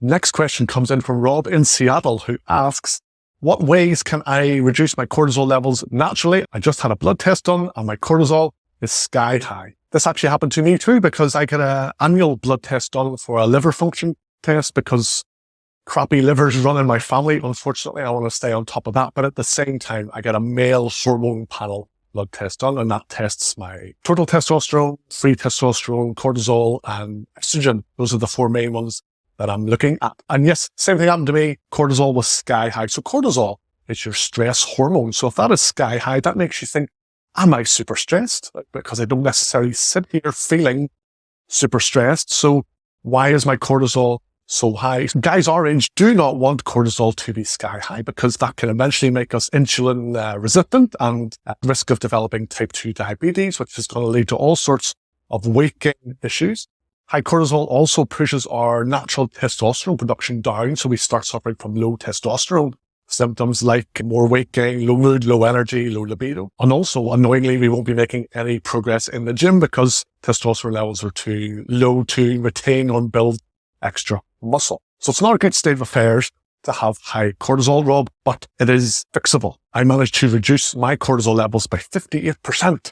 Next question comes in from Rob in Seattle, who asks, what ways can I reduce my cortisol levels naturally? I just had a blood test done and my cortisol is sky high. This actually happened to me too, because I get an annual blood test done for a liver function test because crappy livers run in my family. Unfortunately, I want to stay on top of that. But at the same time, I get a male hormone panel blood test done, and that tests my total testosterone, free testosterone, cortisol, and estrogen. Those are the four main ones that I'm looking at. And yes, same thing happened to me. Cortisol was sky high. So cortisol is your stress hormone. So if that is sky high, that makes you think, am I super stressed? Because I don't necessarily sit here feeling super stressed. So why is my cortisol so high? Guys our age do not want cortisol to be sky high because that can eventually make us insulin resistant and at risk of developing type 2 diabetes, which is going to lead to all sorts of weight gain issues. High cortisol also pushes our natural testosterone production down, so we start suffering from low testosterone symptoms like more weight gain, low mood, low energy, low libido. And also, annoyingly, we won't be making any progress in the gym because testosterone levels are too low to retain or build extra muscle. So it's not a good state of affairs to have high cortisol, Rob, but it is fixable. I managed to reduce my cortisol levels by 58%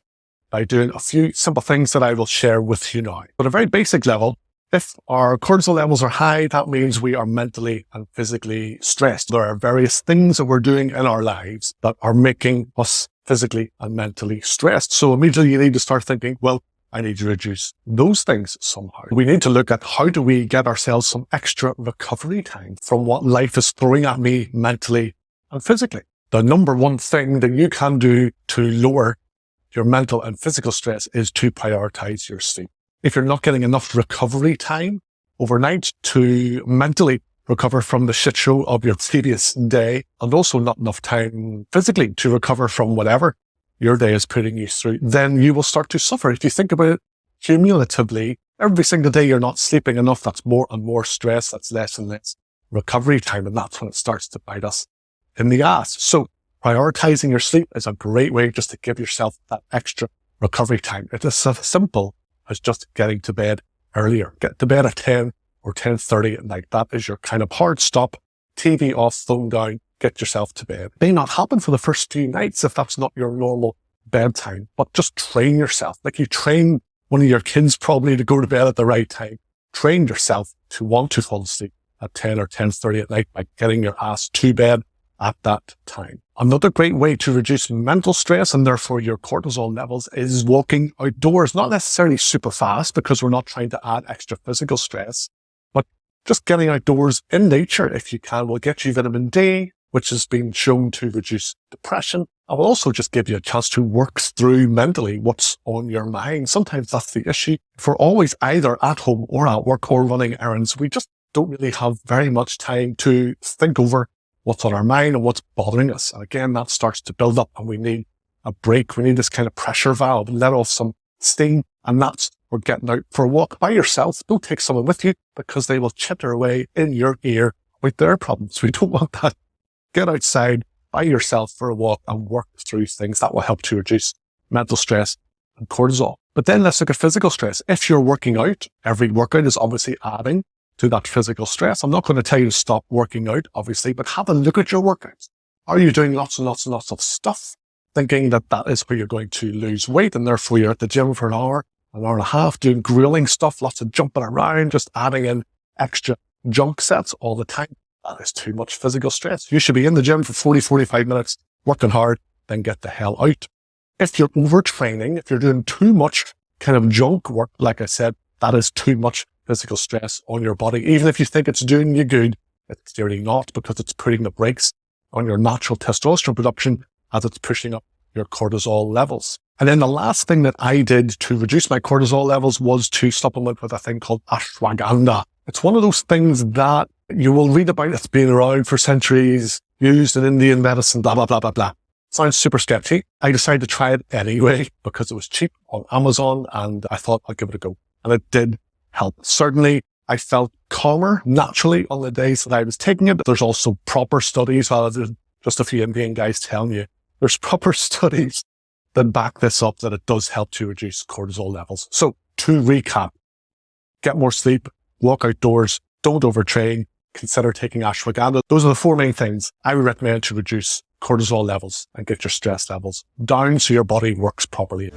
by doing a few simple things that I will share with you now. But at a very basic level, if our cortisol levels are high, that means we are mentally and physically stressed. There are various things that we're doing in our lives that are making us physically and mentally stressed. So immediately you need to start thinking, well, I need to reduce those things somehow. We need to look at how do we get ourselves some extra recovery time from what life is throwing at me mentally and physically. The number one thing that you can do to lower your mental and physical stress is to prioritize your sleep. If you're not getting enough recovery time overnight to mentally recover from the shit show of your previous day, and also not enough time physically to recover from whatever your day is putting you through, then you will start to suffer. If you think about it cumulatively, every single day you're not sleeping enough, that's more and more stress, that's less and less recovery time, and that's when it starts to bite us in the ass. So prioritizing your sleep is a great way just to give yourself that extra recovery time. It is as simple as just getting to bed earlier. Get to bed at 10 or 10:30 at night. That is your kind of hard stop. TV off, phone down, get yourself to bed. It may not happen for the first few nights if that's not your normal bedtime, but just train yourself. Like you train one of your kids probably to go to bed at the right time. Train yourself to want to fall asleep at 10 or 10:30 at night by getting your ass to bed at that time. Another great way to reduce mental stress and therefore your cortisol levels is walking outdoors, not necessarily super fast because we're not trying to add extra physical stress, but just getting outdoors in nature, if you can, will get you vitamin D, which has been shown to reduce depression. I will also just give you a chance to work through mentally what's on your mind. Sometimes that's the issue. If we're always either at home or at work or running errands, we just don't really have very much time to think over what's on our mind and what's bothering us. And again, that starts to build up and we need a break. We need this kind of pressure valve, let off some steam. And that's we're getting out for a walk by yourself. Don't take someone with you because they will chitter away in your ear with their problems. We don't want that. Get outside by yourself for a walk and work through things that will help to reduce mental stress and cortisol. But then let's look at physical stress. If you're working out, every workout is obviously adding to that physical stress. I'm not going to tell you to stop working out, obviously, but have a look at your workouts. Are you doing lots and lots and lots of stuff, thinking that that is where you're going to lose weight, and therefore you're at the gym for an hour and a half, doing grueling stuff, lots of jumping around, just adding in extra junk sets all the time? That is too much physical stress. You should be in the gym for 40, 45 minutes, working hard, then get the hell out. If you're overtraining, if you're doing too much kind of junk work, like I said, that is too much physical stress on your body. Even if you think it's doing you good, it's clearly not, because it's putting the brakes on your natural testosterone production as it's pushing up your cortisol levels. And then the last thing that I did to reduce my cortisol levels was to supplement with a thing called ashwagandha. It's one of those things that you will read about. It's been around for centuries, used in Indian medicine, blah, blah, blah, blah, blah. Sounds super sketchy. I decided to try it anyway because it was cheap on Amazon and I thought I'd give it a go. And it did help. Certainly, I felt calmer naturally on the days that I was taking it. There's also proper studies, rather than just a few Indian guys telling you. There's proper studies that back this up, that it does help to reduce cortisol levels. So to recap, get more sleep, walk outdoors, don't overtrain, consider taking ashwagandha. Those are the 4 main things I would recommend to reduce cortisol levels and get your stress levels down so your body works properly.